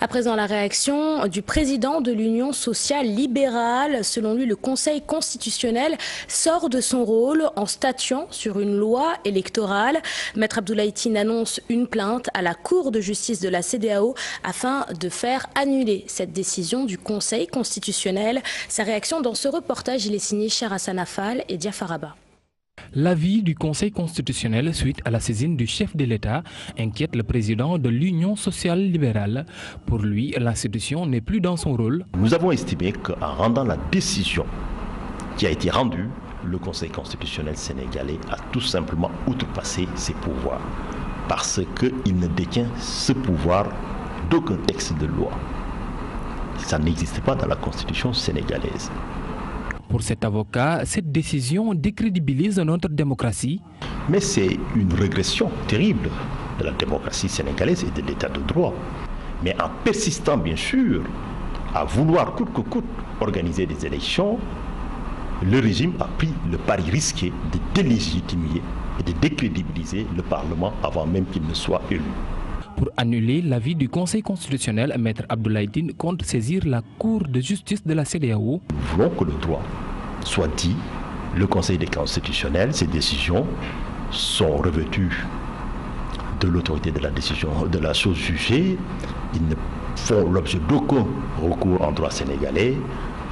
À présent, la réaction du président de l'Union sociale libérale. Selon lui, le Conseil constitutionnel sort de son rôle en statuant sur une loi électorale. Maître Abdoulaye Tine annonce une plainte à la Cour de justice de la CEDEAO afin de faire annuler cette décision du Conseil constitutionnel. Sa réaction dans ce reportage, il est signé Cher Hassan Affal et Diafaraba. L'avis du Conseil constitutionnel suite à la saisine du chef de l'État inquiète le président de l'Union sociale libérale. Pour lui, l'institution n'est plus dans son rôle. Nous avons estimé qu'en rendant la décision qui a été rendue, le Conseil constitutionnel sénégalais a tout simplement outrepassé ses pouvoirs parce qu'il ne détient ce pouvoir d'aucun texte de loi. Ça n'existe pas dans la Constitution sénégalaise. Pour cet avocat, cette décision décrédibilise notre démocratie. Mais c'est une régression terrible de la démocratie sénégalaise et de l'état de droit. Mais en persistant bien sûr à vouloir coûte que coûte organiser des élections, le régime a pris le pari risqué de délégitimer et de décrédibiliser le Parlement avant même qu'il ne soit élu. Pour annuler l'avis du Conseil constitutionnel, Maître Abdoulaye Tine compte saisir la Cour de justice de la CEDEAO. Nous voulons que le droit soit dit. Le Conseil constitutionnel, ses décisions sont revêtues de l'autorité de la décision, de la chose jugée. Ils ne font l'objet d'aucun recours en droit sénégalais.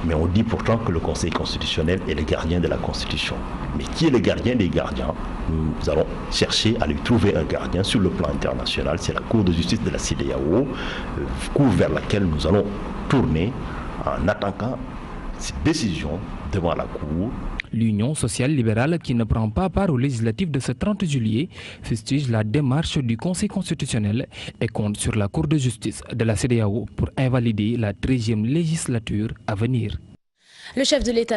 Mais on dit pourtant que le Conseil constitutionnel est le gardien de la Constitution. Mais qui est le gardien des gardiens? Nous allons chercher à lui trouver un gardien sur le plan international. C'est la Cour de justice de la CEDEAO, cour vers laquelle nous allons tourner en attaquant cette décision devant la Cour. L'Union sociale libérale, qui ne prend pas part aux législatives de ce 30 juillet, fustige la démarche du Conseil constitutionnel et compte sur la Cour de justice de la CEDEAO pour invalider la 13e législature à venir. Le chef de l'État